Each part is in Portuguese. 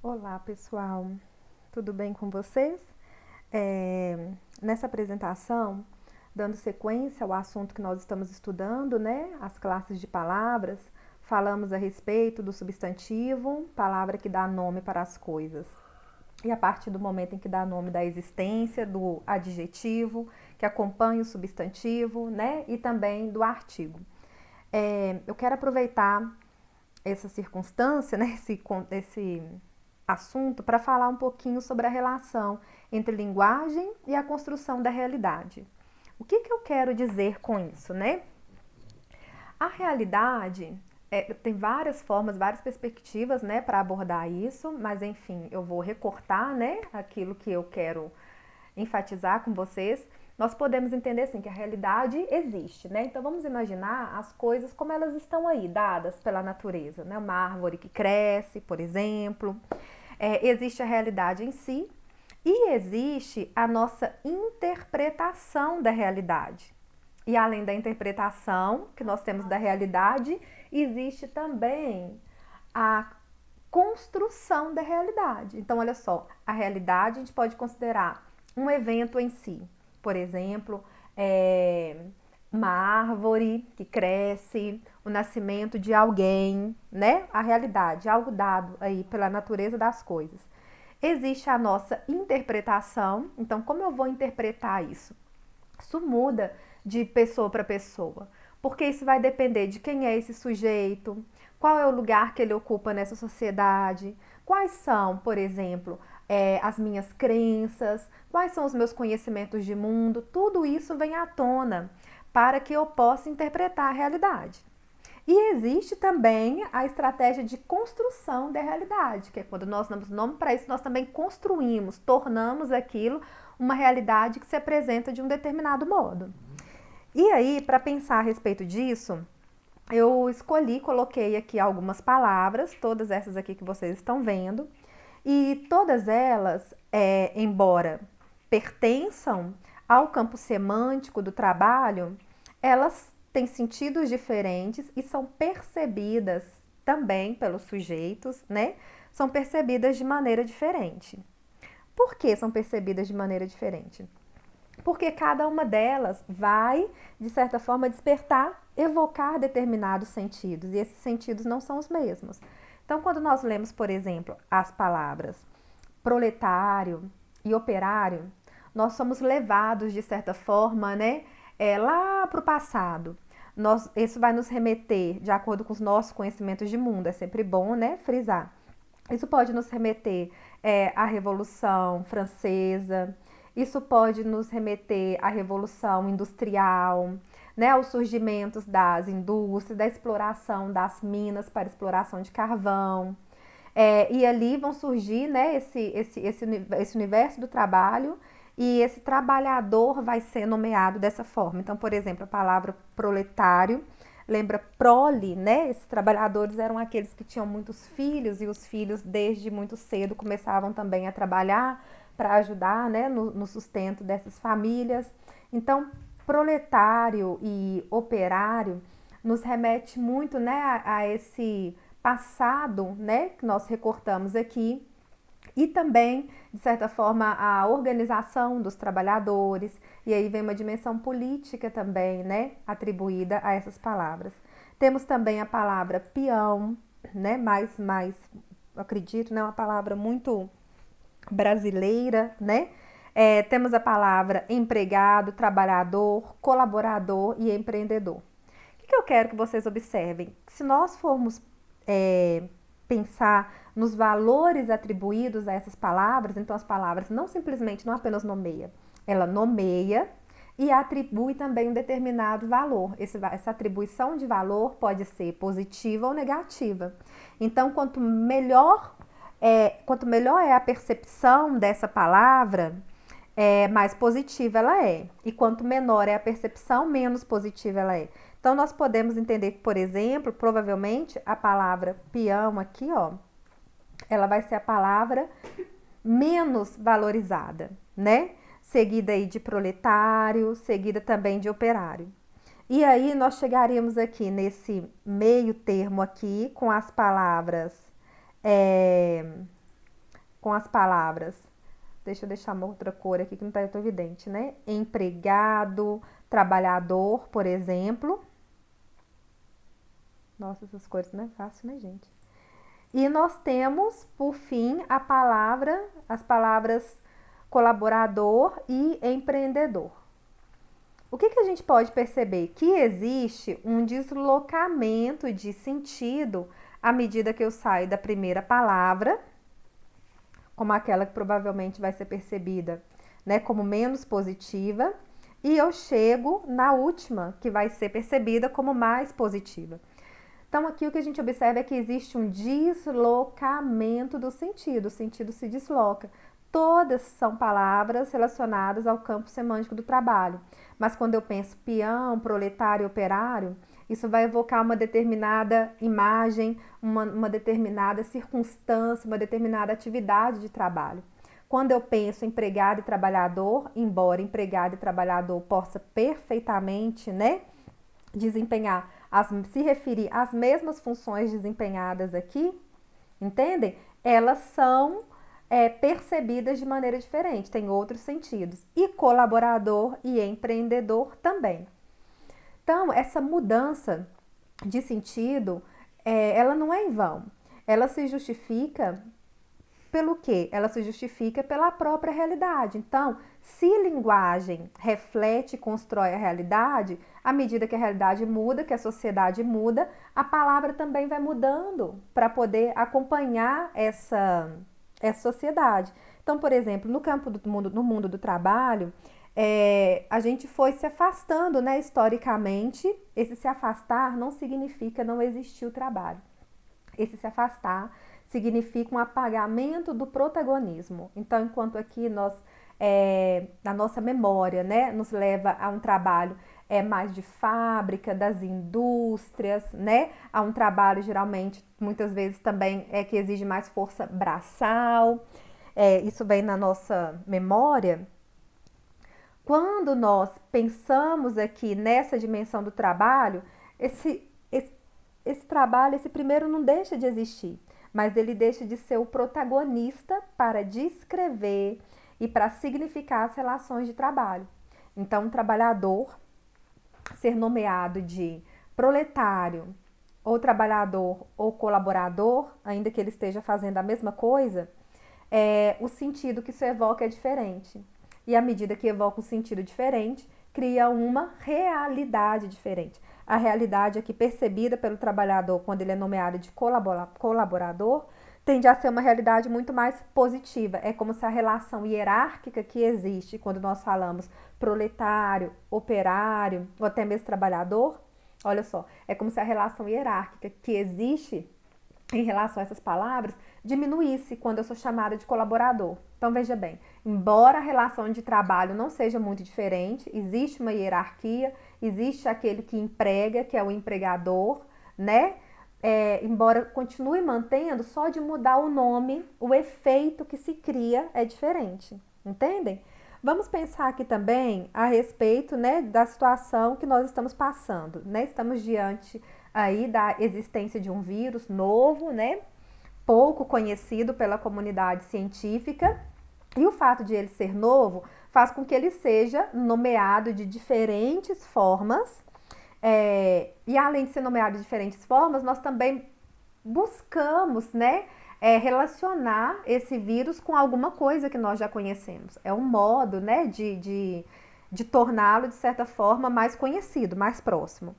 Olá, pessoal, tudo bem com vocês? Nessa apresentação, dando sequência ao assunto que nós estamos estudando, né? As classes de palavras, falamos a respeito do substantivo, palavra que dá nome para as coisas. E a partir do momento em que dá nome da existência, do adjetivo, que acompanha o substantivo, né? E também do artigo. Eu quero aproveitar essa circunstância, né? Esse assunto para falar um pouquinho sobre a relação entre linguagem e a construção da realidade. O que eu quero dizer com isso, né? A realidade tem várias formas, várias perspectivas, né, para abordar isso, mas enfim, eu vou recortar, né, aquilo que eu quero enfatizar com vocês. Nós podemos entender assim que a realidade existe, né? Então vamos imaginar as coisas como elas estão aí, dadas pela natureza, né? Uma árvore que cresce, por exemplo. Existe a realidade em si e existe a nossa interpretação da realidade. E além da interpretação que nós temos da realidade, existe também a construção da realidade. Então, olha só, a realidade a gente pode considerar um evento em si. Por exemplo, uma árvore que cresce, o nascimento de alguém, né? A realidade, algo dado aí pela natureza das coisas. Existe a nossa interpretação. Então, como eu vou interpretar isso? Isso muda de pessoa para pessoa, porque isso vai depender de quem é esse sujeito, qual é o lugar que ele ocupa nessa sociedade, quais são, por exemplo, as minhas crenças, quais são os meus conhecimentos de mundo, tudo isso vem à tona para que eu possa interpretar a realidade. E existe também a estratégia de construção da realidade, que é quando nós damos nome para isso, nós também construímos, tornamos aquilo uma realidade que se apresenta de um determinado modo. E aí, para pensar a respeito disso, eu coloquei aqui algumas palavras, todas essas aqui que vocês estão vendo, e todas elas, embora pertençam ao campo semântico do trabalho, elas têm sentidos diferentes e são percebidas também pelos sujeitos, né? São percebidas de maneira diferente. Por que são percebidas de maneira diferente? Porque cada uma delas vai, de certa forma, despertar, evocar determinados sentidos, e esses sentidos não são os mesmos. Então, quando nós lemos, por exemplo, as palavras proletário e operário, nós somos levados, de certa forma, né, lá para o passado. Isso vai nos remeter, de acordo com os nossos conhecimentos de mundo, é sempre bom, né, frisar. Isso pode nos remeter à Revolução Francesa, isso pode nos remeter à Revolução Industrial, né, aos surgimentos das indústrias, da exploração das minas para exploração de carvão. E ali vão surgir, né, esse universo do trabalho, e esse trabalhador vai ser nomeado dessa forma. Então, por exemplo, a palavra proletário lembra prole, né? Esses trabalhadores eram aqueles que tinham muitos filhos, e os filhos desde muito cedo começavam também a trabalhar para ajudar, né, no sustento dessas famílias. Então, proletário e operário nos remete muito, né, a esse passado, né, que nós recortamos aqui, e também, de certa forma, a organização dos trabalhadores, e aí vem uma dimensão política também, né, atribuída a essas palavras. Temos também a palavra peão, né, mais acredito, né, uma palavra muito brasileira, né? Temos a palavra empregado, trabalhador, colaborador e empreendedor. O que eu quero que vocês observem? Se nós formos pensar nos valores atribuídos a essas palavras, então as palavras não simplesmente, não apenas nomeia, ela nomeia e atribui também um determinado valor. Essa atribuição de valor pode ser positiva ou negativa. Então, quanto melhor é a percepção dessa palavra, mais positiva ela é. E quanto menor é a percepção, menos positiva ela é. Então, nós podemos entender que, por exemplo, provavelmente a palavra peão aqui, ó, ela vai ser a palavra menos valorizada, né? Seguida aí de proletário, seguida também de operário. E aí nós chegaríamos aqui nesse meio termo aqui com as palavras com as palavras. Deixa eu deixar uma outra cor aqui que não está tão evidente, né? Empregado, trabalhador, por exemplo. Nossa, essas cores não é fácil, né, gente? E nós temos, por fim, as palavras colaborador e empreendedor. O que a gente pode perceber? Que existe um deslocamento de sentido à medida que eu saio da primeira palavra, como aquela que provavelmente vai ser percebida, né, como menos positiva, e eu chego na última, que vai ser percebida como mais positiva. Então, aqui o que a gente observa é que existe um deslocamento do sentido, o sentido se desloca. Todas são palavras relacionadas ao campo semântico do trabalho, mas quando eu penso peão, proletário, operário, isso vai evocar uma determinada imagem, uma determinada circunstância, uma determinada atividade de trabalho. Quando eu penso empregado e trabalhador, embora empregado e trabalhador possa perfeitamente, né, desempenhar, se referir às mesmas funções desempenhadas aqui, entendem? Elas são percebidas de maneira diferente, tem outros sentidos. E colaborador e empreendedor também. Então, essa mudança de sentido, ela não é em vão. Ela se justifica pelo quê? Ela se justifica pela própria realidade. Então, se linguagem reflete e constrói a realidade, à medida que a realidade muda, que a sociedade muda, a palavra também vai mudando para poder acompanhar essa sociedade. Então, por exemplo, no mundo do trabalho, a gente foi se afastando, né, historicamente. Esse se afastar não significa não existir o trabalho. Esse se afastar significa um apagamento do protagonismo. Então, enquanto aqui a nossa memória, né, nos leva a um trabalho mais de fábrica, das indústrias, né, a um trabalho geralmente, muitas vezes também que exige mais força braçal, isso vem na nossa memória. Quando nós pensamos aqui nessa dimensão do trabalho, esse trabalho, esse primeiro não deixa de existir, mas ele deixa de ser o protagonista para descrever e para significar as relações de trabalho. Então, um trabalhador ser nomeado de proletário, ou trabalhador ou colaborador, ainda que ele esteja fazendo a mesma coisa, o sentido que isso evoca é diferente. E à medida que evoca um sentido diferente, cria uma realidade diferente. A realidade aqui percebida pelo trabalhador quando ele é nomeado de colaborador tende a ser uma realidade muito mais positiva. É como se a relação hierárquica que existe quando nós falamos proletário, operário ou até mesmo trabalhador, olha só, é como se a relação hierárquica que existe em relação a essas palavras diminuísse quando eu sou chamada de colaborador. Então, veja bem, embora a relação de trabalho não seja muito diferente, existe uma hierarquia, existe aquele que emprega, que é o empregador, né? Embora continue mantendo, só de mudar o nome, o efeito que se cria é diferente, entendem? Vamos pensar aqui também a respeito, né, da situação que nós estamos passando, né? Estamos diante aí da existência de um vírus novo, né? Pouco conhecido pela comunidade científica, e o fato de ele ser novo faz com que ele seja nomeado de diferentes formas, e além de ser nomeado de diferentes formas, nós também buscamos, né, relacionar esse vírus com alguma coisa que nós já conhecemos. É um modo, né, de torná-lo, de certa forma, mais conhecido, mais próximo.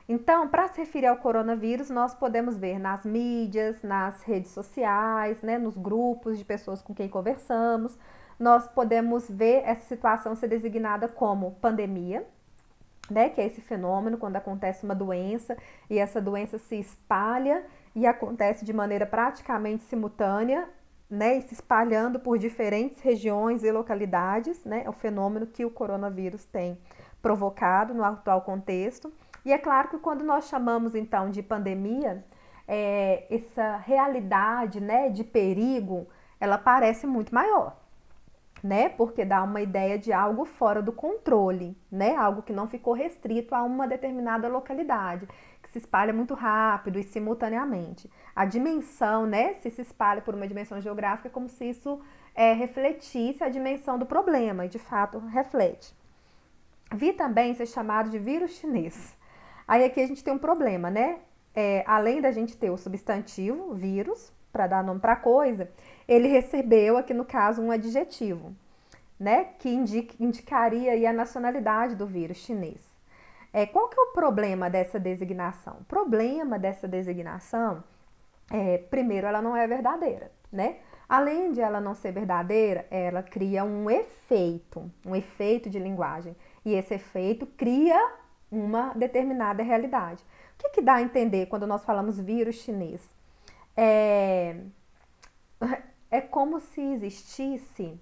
Então, para se referir ao coronavírus, nós podemos ver nas mídias, nas redes sociais, né, nos grupos de pessoas com quem conversamos, nós podemos ver essa situação ser designada como pandemia, né, que é esse fenômeno quando acontece uma doença e essa doença se espalha e acontece de maneira praticamente simultânea, né, e se espalhando por diferentes regiões e localidades, né, é o fenômeno que o coronavírus tem provocado no atual contexto. E é claro que quando nós chamamos então de pandemia, essa realidade, né, de perigo, ela parece muito maior, né? Porque dá uma ideia de algo fora do controle, né? Algo que não ficou restrito a uma determinada localidade, que se espalha muito rápido e simultaneamente. A dimensão, né, se espalha por uma dimensão geográfica, é como se isso refletisse a dimensão do problema, e de fato reflete. Vi também ser chamado de vírus chinês. Aí aqui a gente tem um problema, né? Além da gente ter o substantivo, vírus, para dar nome para a coisa, ele recebeu aqui no caso um adjetivo, né? Que indicaria aí a nacionalidade do vírus chinês. Qual que é o problema dessa designação? O problema dessa designação primeiro, ela não é verdadeira, né? Além de ela não ser verdadeira, ela cria um efeito de linguagem. E esse efeito cria uma determinada realidade. O que dá a entender quando nós falamos vírus chinês? É como se existisse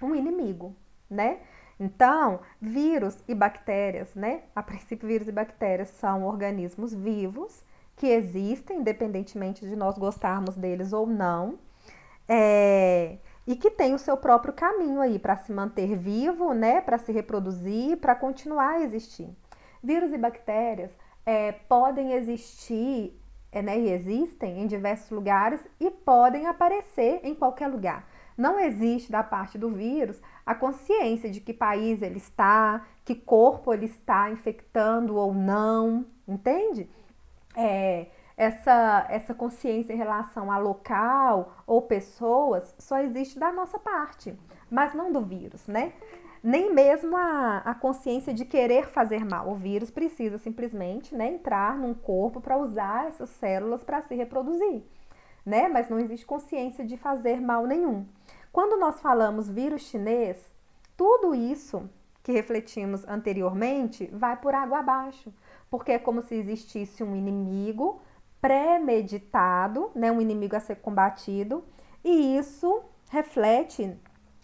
um inimigo, né? Então, vírus e bactérias, né? A princípio, vírus e bactérias são organismos vivos que existem, independentemente de nós gostarmos deles ou não, e que tem o seu próprio caminho aí para se manter vivo, né? Para se reproduzir, para continuar a existir. Vírus e bactérias podem existir, né? E existem em diversos lugares e podem aparecer em qualquer lugar. Não existe da parte do vírus a consciência de que país ele está, que corpo ele está infectando ou não, entende? Essa consciência em relação a local ou pessoas só existe da nossa parte, mas não do vírus, né? Nem mesmo a consciência de querer fazer mal. O vírus precisa simplesmente, né, entrar num corpo para usar essas células para se reproduzir, né? Mas não existe consciência de fazer mal nenhum. Quando nós falamos vírus chinês, tudo isso que refletimos anteriormente vai por água abaixo, porque é como se existisse um inimigo premeditado, né, um inimigo a ser combatido, e isso reflete,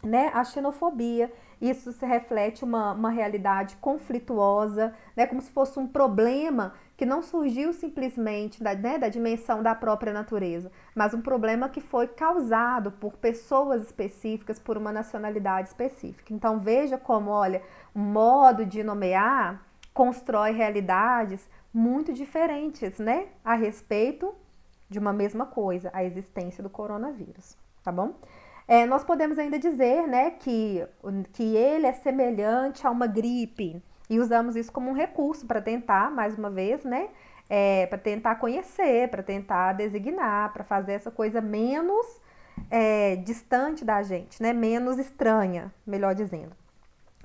né, a xenofobia. Isso se reflete uma realidade conflituosa, né, como se fosse um problema que não surgiu simplesmente da dimensão da própria natureza, mas um problema que foi causado por pessoas específicas, por uma nacionalidade específica. Então veja como, olha, o modo de nomear constrói realidades muito diferentes, né, a respeito de uma mesma coisa, a existência do coronavírus, tá bom? Nós podemos ainda dizer, né, que ele é semelhante a uma gripe, e usamos isso como um recurso para tentar, mais uma vez, né, para tentar conhecer, para tentar designar, para fazer essa coisa menos distante da gente, né, menos estranha, melhor dizendo.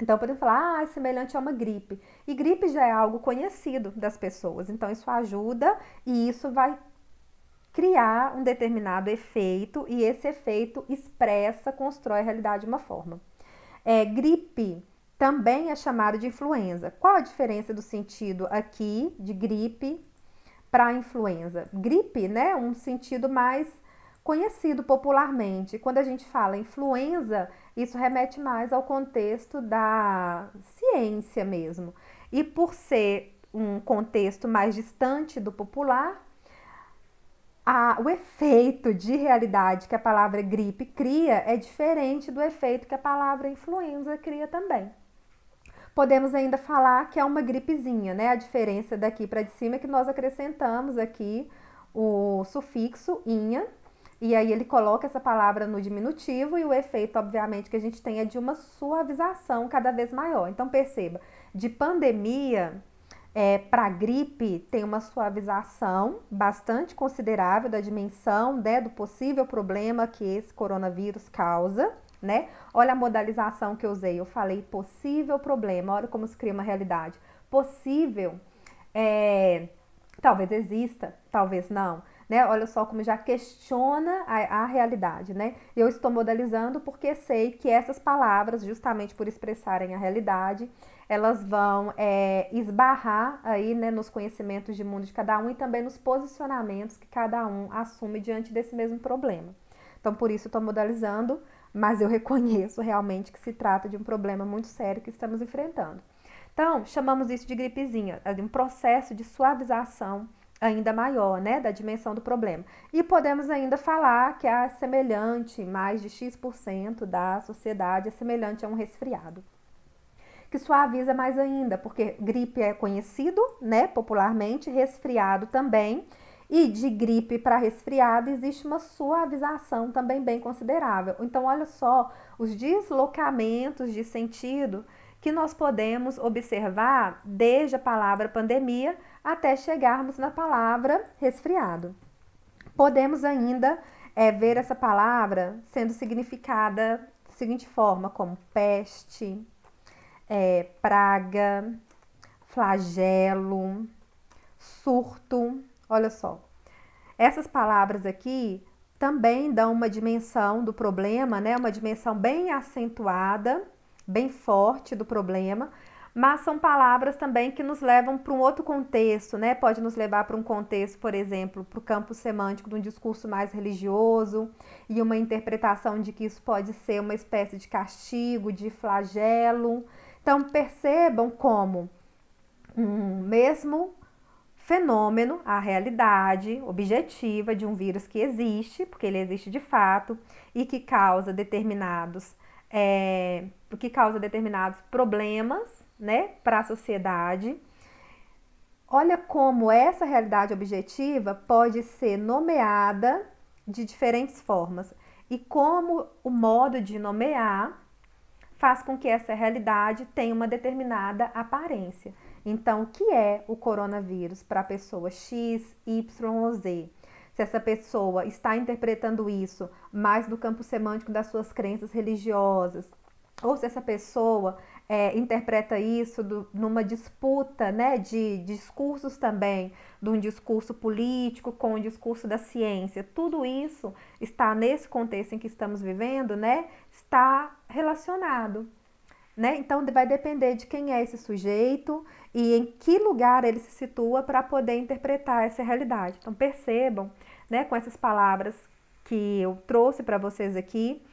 Então, podemos falar, é semelhante a uma gripe. E gripe já é algo conhecido das pessoas. Então, isso ajuda e isso vai criar um determinado efeito e esse efeito expressa, constrói a realidade de uma forma. Gripe também é chamado de influenza. Qual a diferença do sentido aqui de gripe para influenza? Gripe, né, um sentido mais conhecido popularmente. Quando a gente fala influenza, isso remete mais ao contexto da ciência mesmo. E por ser um contexto mais distante do popular, o efeito de realidade que a palavra gripe cria é diferente do efeito que a palavra influenza cria também. Podemos ainda falar que é uma gripezinha, né? A diferença daqui para de cima é que nós acrescentamos aqui o sufixo inha, e aí ele coloca essa palavra no diminutivo e o efeito, obviamente, que a gente tem é de uma suavização cada vez maior. Então, perceba, de pandemia para gripe tem uma suavização bastante considerável da dimensão, né, do possível problema que esse coronavírus causa, né? Olha a modalização que eu usei, eu falei possível problema, olha como se cria uma realidade. Possível, talvez exista, talvez não, né? Olha só como já questiona a realidade, né? Eu estou modalizando porque sei que essas palavras, justamente por expressarem a realidade, elas vão esbarrar aí, né, nos conhecimentos de mundo de cada um e também nos posicionamentos que cada um assume diante desse mesmo problema. Então, por isso eu estou modalizando, mas eu reconheço realmente que se trata de um problema muito sério que estamos enfrentando. Então, chamamos isso de gripezinha, de um processo de suavização ainda maior, né, da dimensão do problema. E podemos ainda falar que é semelhante, mais de X% da sociedade é semelhante a um resfriado. que suaviza mais ainda, porque gripe é conhecido, né, popularmente, resfriado também, e de gripe para resfriado existe uma suavização também bem considerável. Então, olha só os deslocamentos de sentido que nós podemos observar desde a palavra pandemia até chegarmos na palavra resfriado. Podemos ainda ver essa palavra sendo significada da seguinte forma, como peste, praga, flagelo, surto. Olha só, essas palavras aqui também dão uma dimensão do problema, né? Uma dimensão bem acentuada, bem forte do problema, mas são palavras também que nos levam para um outro contexto, né? Pode nos levar para um contexto, por exemplo, para o campo semântico de um discurso mais religioso e uma interpretação de que isso pode ser uma espécie de castigo, de flagelo. Então, percebam como mesmo fenômeno, a realidade objetiva de um vírus que existe, porque ele existe de fato, e que causa determinados problemas, né, para a sociedade. Olha como essa realidade objetiva pode ser nomeada de diferentes formas e como o modo de nomear faz com que essa realidade tenha uma determinada aparência. Então, o que é o coronavírus para a pessoa X, Y ou Z? Se essa pessoa está interpretando isso mais do campo semântico das suas crenças religiosas, ou se essa pessoa interpreta isso numa disputa, né, de discursos também, de um discurso político com o discurso da ciência, tudo isso está nesse contexto em que estamos vivendo, né, está relacionado. Né? Então vai depender de quem é esse sujeito e em que lugar ele se situa para poder interpretar essa realidade. Então percebam, né, com essas palavras que eu trouxe para vocês aqui,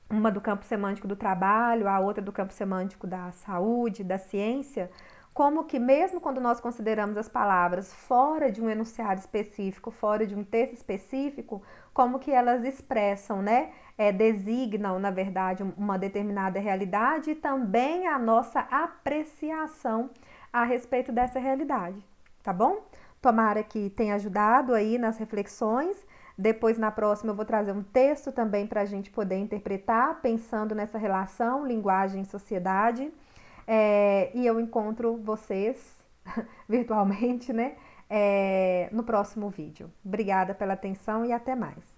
uma do campo semântico do trabalho, a outra do campo semântico da saúde, da ciência, como que mesmo quando nós consideramos as palavras fora de um enunciado específico, fora de um texto específico, como que elas expressam, né, designam, na verdade, uma determinada realidade e também a nossa apreciação a respeito dessa realidade, tá bom? Tomara que tenha ajudado aí nas reflexões. Depois, na próxima, eu vou trazer um texto também para a gente poder interpretar, pensando nessa relação linguagem e sociedade. E eu encontro vocês virtualmente, né, no próximo vídeo. Obrigada pela atenção e até mais.